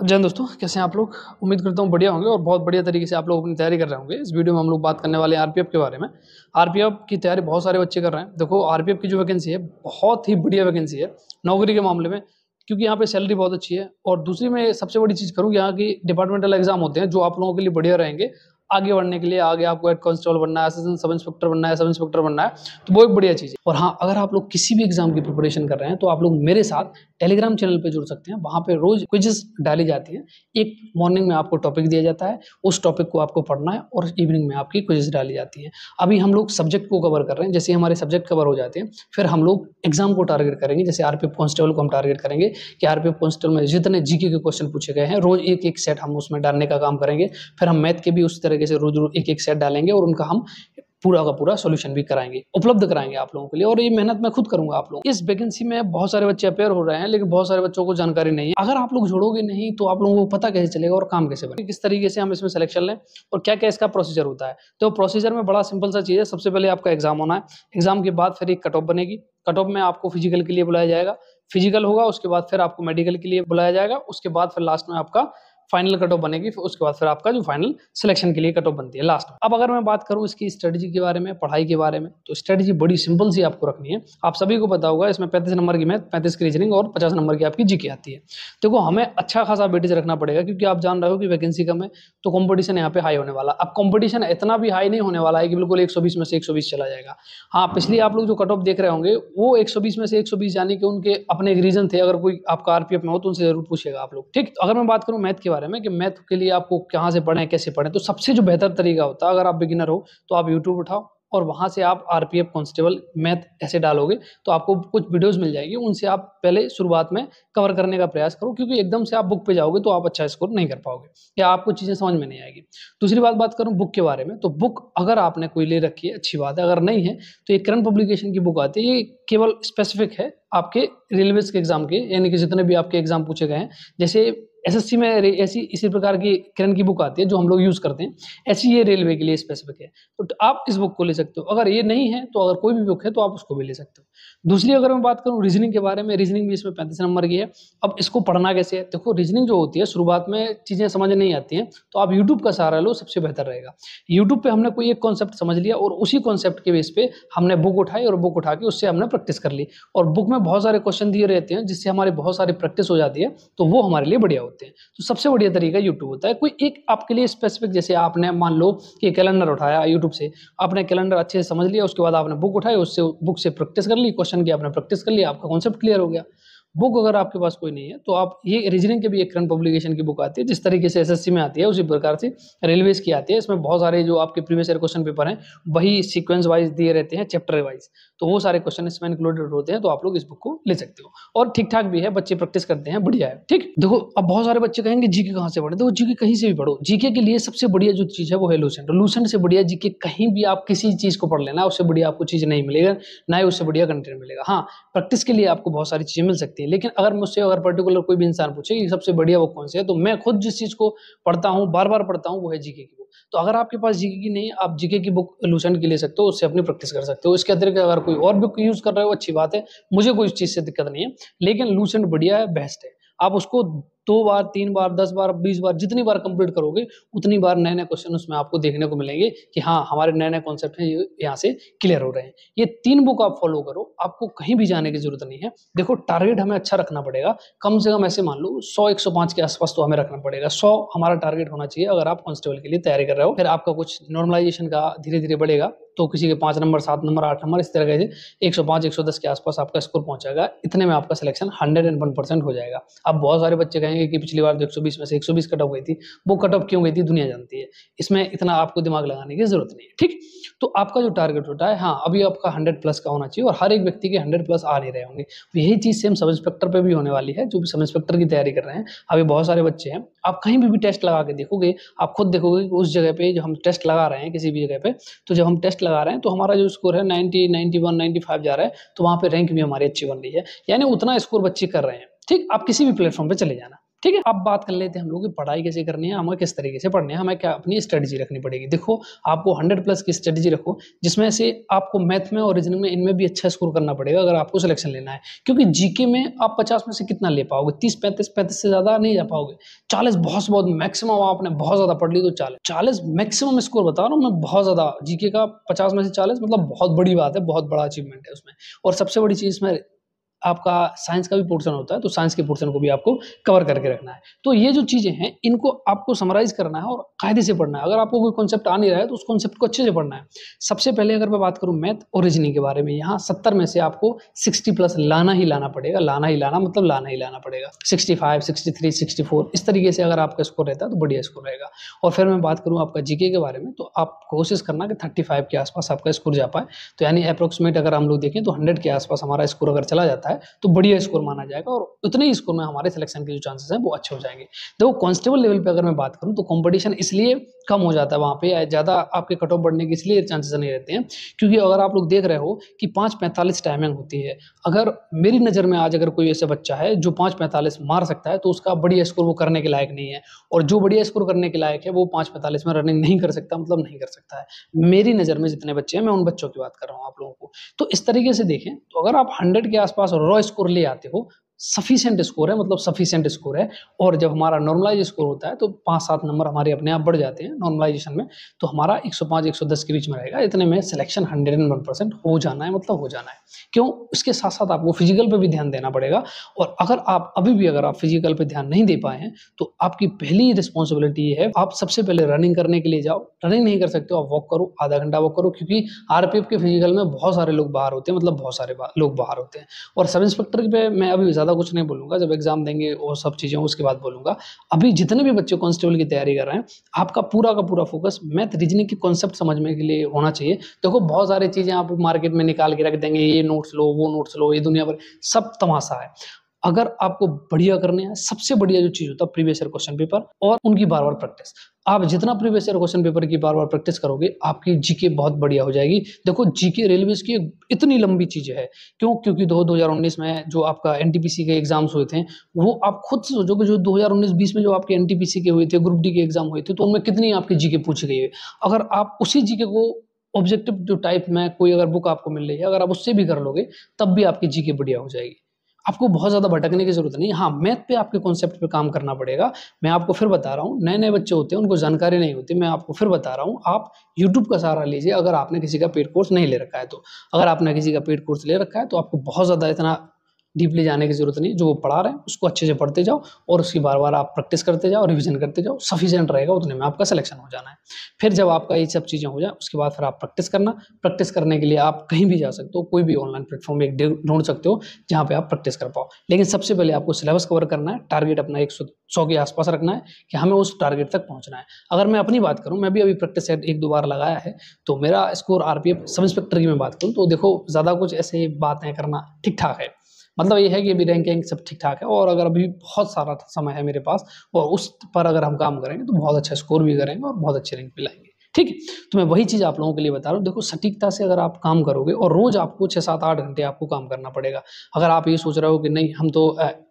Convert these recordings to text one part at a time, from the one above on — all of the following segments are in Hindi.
जय हिंद दोस्तों, कैसे हैं आप लोग। उम्मीद करता हूँ बढ़िया होंगे और बहुत बढ़िया तरीके से आप लोग अपनी तैयारी कर रहे होंगे। इस वीडियो में हम लोग बात करने वाले हैं आरपीएफ के बारे में। आरपीएफ की तैयारी बहुत सारे बच्चे कर रहे हैं। देखो, आरपीएफ की जो वैकेंसी है बहुत ही बढ़िया वैकेंसी है नौकरी के मामले में, क्योंकि यहाँ पे सैलरी बहुत अच्छी है। और दूसरी मैं सबसे बड़ी चीज़ करूँ, यहाँ की डिपार्टमेंटल एग्जाम होते हैं जो आप लोगों के लिए बढ़िया रहेंगे आगे बढ़ने के लिए। आगे आपको हेड कांस्टेबल बनना है, असिस्टेंट सब इंस्पेक्टर बनना है, सब इंस्पेक्टर बनना है, तो वो एक बढ़िया चीज़ है। और हाँ, अगर आप लोग किसी भी एग्जाम की प्रिपरेशन कर रहे हैं तो आप लोग मेरे साथ टेलीग्राम चैनल पे जुड़ सकते हैं। वहाँ पे रोज क्विजेस डाली जाती हैं। एक मॉर्निंग में आपको टॉपिक दिया जाता है, उस टॉपिक को आपको पढ़ना है और इवनिंग में आपकी क्विजेस डाली जाती हैं। अभी हम लोग सब्जेक्ट को कवर कर रहे हैं। जैसे हमारे सब्जेक्ट कवर हो जाते हैं, फिर हम लोग एग्जाम को टारगेट करेंगे। जैसे आरपीएफ कांस्टेबल को हम टारगेट करेंगे कि आरपीएफ कांस्टेबल में जितने जीके के क्वेश्चन पूछे गए हैं, रोज एक एक सेट हम उसमें डालने का काम करेंगे। फिर हम मैथ के भी उस तरीके से रोज रोज एक एक सेट डालेंगे और उनका हम पूरा का पूरा सॉल्यूशन भी कराएंगे, उपलब्ध कराएंगे आप लोगों के लिए। और ये मेहनत मैं खुद करूंगा आप लोग। इस वैकेंसी में बहुत सारे बच्चे अपेयर हो रहे हैं, लेकिन बहुत सारे बच्चों को जानकारी नहीं है। अगर आप लोग जोड़ोगे नहीं तो आप लोगों को पता कैसे चलेगा और काम कैसे बनेगा, किस तरीके से हम इसमें सिलेक्शन लें और क्या क्या इसका प्रोसीजर होता है। तो प्रोसीजर में बड़ा सिंपल सा चीज़ है। सबसे पहले आपका एग्जाम होना है। एग्जाम के बाद फिर एक कट ऑफ बनेगी। कट ऑफ में आपको फिजिकल के लिए बुलाया जाएगा। फिजिकल होगा, उसके बाद फिर आपको मेडिकल के लिए बुलाया जाएगा। उसके बाद फिर लास्ट में आपका फाइनल कट ऑफ बनेगी। फिर उसके बाद फिर आपका जो फाइनल सिलेक्शन के लिए कट ऑफ बनती है लास्ट में। अब अगर मैं बात करूं इसकी स्ट्रेटजी के बारे में, पढ़ाई के बारे में, तो स्ट्रेटजी बड़ी सिंपल सी आपको रखनी है। आप सभी को पता होगा, इसमें 35 नंबर की मैथ, 35 की रीजनिंग और 50 नंबर की आपकी जीके आती है। देखो, हमें अच्छा खासा वेटेज रखना पड़ेगा, क्योंकि आप जान रहे हो कि वैकेंसी कम है, तो कॉम्पिटिशन यहाँ पे हाई होने वाला। अब कॉम्पिटिशन इतना भी हाई नहीं होने वाला है कि बिल्कुल 120 में से 120 चला जाएगा। हाँ, पिछली आप लोग जो कट ऑफ देख रहे होंगे वो 120 में से 120 जाने के उनके अपने रीजन थे। अगर कोई आपका आरपीएफ में हो तो उनसे जरूर पूछेगा आप लोग, ठीक। अगर मैं बात करूं मैथ के बारे में कि मैथ के लिए आपको कहां से पढ़ें, कैसे पढ़ें, तो सबसे जो बेहतर तरीका होता है, अगर आप बिगिनर हो तो आप यूट्यूब उठाओ और वहां से आप आरपीएफ कांस्टेबल मैथ ऐसे डालोगे तो आपको कुछ वीडियोस मिल जाएगी। उनसे आप पहले शुरुआत में कवर करने का प्रयास करो, क्योंकि एकदम से आप बुक पे जाओगे तो आप अच्छा स्कोर नहीं कर पाओगे या आपको चीजें समझ में नहीं आएगी। दूसरी बात करूं बुक के बारे में, तो बुक अगर आपने कोई ले रखी है अच्छी बात है, अगर नहीं है तो ये करंट पब्लिकेशन की बुक आती है। ये केवल स्पेसिफिक है आपके रेलवे के एग्जाम के, यानी कि जितने भी आपके एग्जाम पूछे गए हैं। जैसे एसएससी में ऐसी इसी प्रकार की करंट की बुक आती है जो हम लोग यूज करते हैं, ऐसी ये रेलवे के लिए स्पेसिफिक है। तो आप इस बुक को ले सकते हो। अगर ये नहीं है तो अगर कोई भी बुक है तो आप उसको भी ले सकते हो। दूसरी अगर मैं बात करूं रीजनिंग के बारे में, रीजनिंग भी इसमें 35 नंबर की है। अब इसको पढ़ना कैसे है, देखो रीजनिंग जो होती है शुरुआत में चीजें समझ नहीं आती हैं, तो आप यूट्यूब का सहारा लो, सबसे बेहतर रहेगा। यूट्यूब पे हमने कोई एक कॉन्सेप्ट समझ लिया और उसी कॉन्सेप्ट के बेस पे हमने बुक उठाई और बुक उठा के उससे हमने प्रैक्टिस कर ली। और बुक में बहुत सारे क्वेश्चन दिए रहते हैं जिससे हमारी बहुत सारी प्रैक्टिस हो जाती है, तो वो हमारे लिए बढ़िया होते हैं। तो सबसे बढ़िया तरीका यूट्यूब होता है। कोई एक आपके लिए स्पेसिफिक, जैसे आपने मान लो कि कैलेंडर उठाया यूट्यूब से, आपने कैलेंडर अच्छे से समझ लिया, उसके बाद आपने बुक उठाई, उससे बुक से प्रैक्टिस कर ली, क्वेश्चन की आपने प्रैक्टिस कर लिया, आपका कॉन्सेप्ट क्लियर हो गया। बुक अगर आपके पास कोई नहीं है तो आप ये रीजनिंग के भी एक करंट पब्लिकेशन की बुक आती है, जिस तरीके से एसएससी में आती है उसी प्रकार से रेलवेज की आती है। इसमें बहुत सारे जो आपके प्रीवियस ईयर क्वेश्चन पेपर हैं वही सीक्वेंस वाइज दिए रहते हैं, चैप्टर वाइज, तो वो सारे क्वेश्चन इसमें इंक्लूडेड होते हैं। तो आप लोग इस बुक को ले सकते हो और ठीक ठाक भी है, बच्चे प्रैक्टिस करते हैं, बढ़िया है, ठीक। देखो, अब बहुत सारे बच्चे कहेंगे जीके कहाँ से पढ़े, देखो जीके कहीं से भी पढ़ो। जीके के लिए सबसे बढ़िया जो चीज है वो है लूसेंट। लूसेंट से बढ़िया जीके कहीं भी आप किसी चीज को पढ़ लेना, उससे बढ़िया आपको चीज नहीं मिलेगा, ना ही उससे बढ़िया कंटेंट मिलेगा। हाँ, प्रैक्टिस के लिए आपको बहुत सारी चीजें मिल सकती है, लेकिन अगर मुझसे अगर पर्टिकुलर कोई भी इंसान पूछे कि सबसे बढ़िया वो कौन सी है, तो मैं खुद जिस चीज को पढ़ता हूँ, बार बार पढ़ता हूँ, वो है जीके की बुक। तो अगर आपके पास जीके की नहीं है, आप जीके की बुक लूसेंट की ले सकते हो, उससे अपनी प्रैक्टिस कर सकते हो। इसके अतिरिक्त अगर कोई और बुक यूज कर रहे हो अच्छी बात है, मुझे कोई इस चीज से दिक्कत नहीं है, लेकिन लूसेंट बढ़िया है, बेस्ट है। आप उसको 2 बार 3 बार 10 बार 20 बार जितनी बार कंप्लीट करोगे उतनी बार नए नए क्वेश्चन उसमें आपको देखने को मिलेंगे कि हाँ, हमारे नए नए कॉन्सेप्ट हैं यहाँ से क्लियर हो रहे हैं। ये 3 बुक आप फॉलो करो, आपको कहीं भी जाने की जरूरत नहीं है। देखो, टारगेट हमें अच्छा रखना पड़ेगा, कम से कम ऐसे मान लो 100-105 के आसपास तो हमें रखना पड़ेगा। 100 हमारा टारगेट होना चाहिए अगर आप कांस्टेबल के लिए तैयारी कर रहे हो। फिर आपका कुछ नॉर्मलाइजेशन का धीरे धीरे बढ़ेगा, तो किसी के 5 नंबर 7 नंबर 8 नंबर इस तरह से 105-110 के आसपास आपका स्कोर पहुंचेगा। इतने में आपका सिलेक्शन 101% हो जाएगा। अब बहुत सारे बच्चे कहेंगे कि पिछली बार 120 में से 120 कट ऑफ गई थी, वो कट ऑफ क्यों गई थी दुनिया जानती है, इसमें इतना आपको दिमाग लगाने की जरूरत नहीं है, ठीक। तो आपका जो टारगेट होता है, हाँ, अभी आपका 100+ का होना चाहिए और हर एक व्यक्ति के 100+ आ नहीं रहे होंगे। यही चीज सेम सब इंस्पेक्टर पे भी होने वाली है, जो भी सब इंस्पेक्टर की तैयारी कर रहे हैं। अभी बहुत सारे बच्चे हैं, आप कहीं भी टेस्ट लगा के देखोगे, आप खुद देखोगे कि उस जगह पे जो हम टेस्ट लगा रहे हैं किसी भी जगह पे, तो जब हम टेस्ट लगा रहे हैं तो हमारा जो स्कोर है 90, 91, 95 जा रहा है, तो वहां पे रैंक भी हमारी अच्छी बन रही है, यानी उतना स्कोर बच्चे कर रहे हैं, ठीक। आप किसी भी प्लेटफॉर्म पे चले जाना, ठीक है। अब बात कर लेते हैं हम लोग कि पढ़ाई कैसे करनी है, हमें किस तरीके से पढ़नी है, हमें क्या अपनी स्ट्रेटजी रखनी पड़ेगी। देखो आपको 100+ की स्ट्रेटजी रखो, जिसमें से आपको मैथ में और रीजनिंग में इनमें भी अच्छा स्कोर करना पड़ेगा अगर आपको सिलेक्शन लेना है। क्योंकि जीके में आप 50 में से कितना ले पाओगे, 30-35 से ज्यादा नहीं जा पाओगे। 40 बहुत मैक्सिमम, आपने बहुत ज्यादा पढ़ ली तो 40 मैक्सिमम स्कोर बता रहा हूँ मैं, बहुत ज्यादा। जीके का 50 में से 40 मतलब बहुत बड़ी बात है, बहुत बड़ा अचीवमेंट है उसमें। और सबसे बड़ी चीज इसमें आपका साइंस का भी पोर्शन होता है, तो साइंस के पोर्शन को भी आपको कवर करके रखना है। तो ये जो चीजें हैं इनको आपको समराइज करना है और कायदे से पढ़ना है। अगर आपको कोई कॉन्सेप्ट आ नहीं रहा है तो उस कॉन्सेप्ट को अच्छे से पढ़ना है। सबसे पहले अगर मैं बात करूं मैथ और रीजनिंग के बारे में, यहाँ 70 में से आपको 60+ लाना ही लाना पड़ेगा। लाना ही लाना मतलब लाना ही लाना पड़ेगा। 65, 63, 64 इस तरीके से अगर आपका स्कोर रहता है तो बढ़िया स्कोर रहेगा। और फिर मैं बात करूँ आपका जीके के बारे में, तो आप कोशिश करना कि 35 के आसपास आपका स्कोर जा पाए। तो यानी अप्रोक्सीमेट अगर हम लोग देखें तो 100 के आसपास हमारा स्कोर अगर चला जाता है तो बढ़िया स्कोर माना जाएगा, और उतने ही स्कोर में हमारे सिलेक्शन के जो चांसेस हैं वो अच्छे हो जाएंगे। देखो कांस्टेबल लेवल पे अगर मैं बात करूं तो कंपटीशन इसलिए कम हो जाता है वहां पे, ज्यादा आपके कट ऑफ बढ़ने के इसलिए चांसेस नहीं रहते हैं, क्योंकि अगर आप लोग देख रहे हो कि 5:45 टाइमिंग होती है। अगर मेरी नज़र में आज अगर कोई ऐसा बच्चा है जो 5:45 मार सकता है तो उसका बढ़िया स्कोर वो करने के लायक नहीं है, और जो बढ़िया स्कोर करने के लायक है वो 5:45 में रनिंग नहीं कर सकता, मतलब नहीं कर सकता है। मेरी नज़र में जितने बच्चे हैं मैं उन बच्चों की बात कर रहा हूँ आप लोगों को। तो इस तरीके से देखें तो अगर आप 100 के आसपास रॉ स्कोर ले आते हो, सफिशिएंट स्कोर है, मतलब सफिशिएंट स्कोर है। और जब हमारा नॉर्मलाइज स्कोर होता है तो 5-7 नंबर हमारे अपने आप बढ़ जाते हैं नॉर्मलाइजेशन में, तो हमारा 105-110 के बीच में रहेगा। इतने में सिलेक्शन 101% हो जाना है, मतलब हो जाना है। क्यों? इसके साथ साथ आपको फिजिकल पे भी ध्यान देना पड़ेगा। और अगर आप अभी भी अगर आप फिजिकल पे ध्यान नहीं दे पाए हैं तो आपकी पहली रिस्पॉन्सिबिलिटी है, आप सबसे पहले रनिंग करने के लिए जाओ। रनिंग नहीं कर सकते हो आप वॉक करो, आधा घंटा वॉक करो, क्योंकि आरपीएफ के फिजिकल में बहुत सारे लोग बाहर होते हैं, मतलब बहुत सारे लोग बाहर होते हैं। और सब इंस्पेक्टर पे मैं अभी ज़्यादा कुछ नहीं बोलूँगा, जब एग्जाम देंगे वो सब चीज़ें उसके बाद बोलूँगा। अभी जितने भी बच्चे कांस्टेबल की तैयारी कर रहे हैं, आपका पूरा का पूरा फोकस मैथ रीजनिंग की कॉन्सेप्ट समझने के लिए होना चाहिए। देखो बहुत सारी चीज़ें आप मार्केट में निकाल के रख देंगे, ये नोट्स लो, वो नोट्स लो, ये दुनिया भर सब तमाशा है। अगर आपको बढ़िया करने हैं, सबसे बढ़िया जो चीज़ होता है प्रीवियस ईयर क्वेश्चन पेपर और उनकी बार-बार प्रैक्टिस। आप जितना प्रीवियस ईयर क्वेश्चन पेपर की बार-बार प्रैक्टिस करोगे, आपकी जीके बहुत बढ़िया हो जाएगी। देखो जीके रेलवेज़ की इतनी लंबी चीज़ है। क्यों? क्योंकि 2019 में जो आपका एनटीपीसी के एग्ज़ाम्स हुए थे, वो आप खुद से सोचो कि जो 2019-20 में जो आपके एनटीपीसी के हुए थे, ग्रुप डी के एग्ज़ाम हुए थे, तो उनमें कितनी आपकी जीके पूछी गई है। अगर आप उसी जीके को ऑब्जेक्टिव जो टाइप में कोई अगर बुक आपको मिल रही है, अगर आप उससे भी कर लोगे, तब भी आपकी जीके बढ़िया हो जाएगी। आपको बहुत ज़्यादा भटकने की ज़रूरत नहीं है। हाँ, मैथ पे आपके कॉन्सेप्ट पे काम करना पड़ेगा। मैं आपको फिर बता रहा हूँ, नए-नए बच्चे होते हैं, उनको जानकारी नहीं होती। मैं आपको फिर बता रहा हूँ, आप यूट्यूब का सहारा लीजिए अगर आपने किसी का पेड कोर्स नहीं ले रखा है तो। अगर आपने किसी का पेड कोर्स ले रखा है तो आपको बहुत ज़्यादा इतना डीपली जाने की ज़रूरत नहीं। जो वो पढ़ा रहे हैं उसको अच्छे से पढ़ते जाओ और उसकी बार-बार आप प्रैक्टिस करते जाओ, रिवीजन करते जाओ। सफिशिएंट रहेगा, उतने में आपका सिलेक्शन हो जाना है। फिर जब आपका ये सब चीज़ें हो जाए, उसके बाद फिर आप प्रैक्टिस करना। प्रैक्टिस करने के लिए आप कहीं भी जा सकते हो, कोई भी ऑनलाइन प्लेटफॉर्म एक ढूँढ सकते हो जहाँ पे आप प्रैक्टिस कर पाओ। लेकिन सबसे पहले आपको सिलेबस कवर करना है, टारगेट अपना 100 के आसपास रखना है कि हमें उस टारगेट तक पहुँचना है। अगर मैं अपनी बात करूँ, मैं भी अभी प्रैक्टिस सेट 1-2 बार लगाया है, तो मेरा स्कोर आरपीएफ सब इंस्पेक्टर की मैं बात करूँ तो देखो ज़्यादा कुछ ऐसे बातें करना ठीक-ठाक है। मतलब ये है कि अभी रैंकिंग सब ठीक-ठाक है, और अगर अभी बहुत सारा समय है मेरे पास और उस पर अगर हम काम करेंगे तो बहुत अच्छा स्कोर भी करेंगे और बहुत अच्छे रैंक पे लाएँगे। ठीक है? तो मैं वही चीज़ आप लोगों के लिए बता रहा हूँ। देखो सटीकता से अगर आप काम करोगे और रोज़ आपको 6-7-8 घंटे आपको काम करना पड़ेगा। अगर आप ये सोच रहे हो कि नहीं हम तो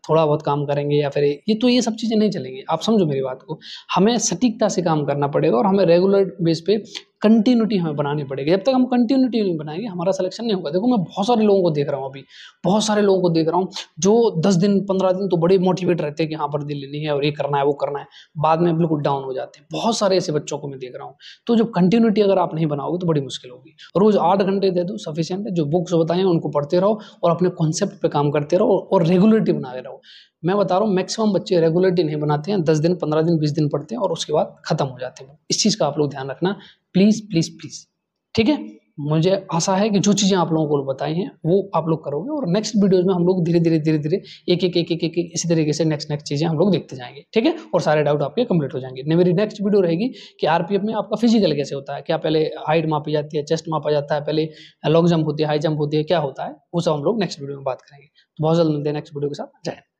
थोड़ा बहुत काम करेंगे या फिर ये सब चीज़ें नहीं चलेंगी। आप समझो मेरी बात को। हमें सटीकता से काम करना पड़ेगा और हमें रेगुलर बेस पे कंटिन्यूटी हमें बनानी पड़ेगी। जब तक हम कंटिन्यूटी नहीं बनाएँगे, हमारा सिलेक्शन नहीं होगा। देखो मैं बहुत सारे लोगों को देख रहा हूँ अभी, बहुत सारे लोगों को देख रहा हूँ जो 10 दिन, 15 दिन तो बड़े मोटिवेट रहते हैं कि हाँ वर्दी लेनी है और ये करना है, वो करना है। बाद में बिल्कुल डाउन हो जाते हैं। बहुत सारे ऐसे बच्चों को मैं देख रहा हूँ। तो जो कंटिन्यूटी अगर आप नहीं बनाओगे तो बड़ी मुश्किल होगी। रोज़ 8 घंटे दे दो, सफिशिएंट है। जो बुक्स बताएँ उनको पढ़ते रहो और अपने कॉन्सेप्ट पे काम करते रहो और रेगुलरिटी बनाए रहो। मैं बता रहा हूँ मैक्सिमम बच्चे रेगुलरिटी नहीं बनाते हैं। 10 दिन, 15 दिन, 20 दिन पढ़ते हैं और उसके बाद खत्म हो जाते हैं। इस चीज़ का आप लोग ध्यान रखना प्लीज़, प्लीज़, प्लीज़। ठीक है? मुझे आशा है कि जो चीज़ें आप लोगों को बताई हैं वो आप लोग करोगे, और नेक्स्ट वीडियोज़ में हम लोग धीरे-धीरे एक-एक इसी तरीके से नेक्स्ट चीज़ें हम लोग देखते जाएँगे। ठीक है? और सारे डाउट आपके कंप्लीट हो जाएँगे। मेरी नेक्स्ट वीडियो रहेगी कि आरपीएफ में आपका फिजिकल कैसे होता है? क्या पहले हाइट मापी जाती है, चेस्ट मापा जाता है, पहले लॉन्ग जंप होती है, हाई जंप होती है, क्या होता है? वो सब हम लोग नेक्स्ट वीडियो में बात करेंगे। तो बहुत जल्द मिलते हैं नेक्स्ट वीडियो के साथ। जय हिंद।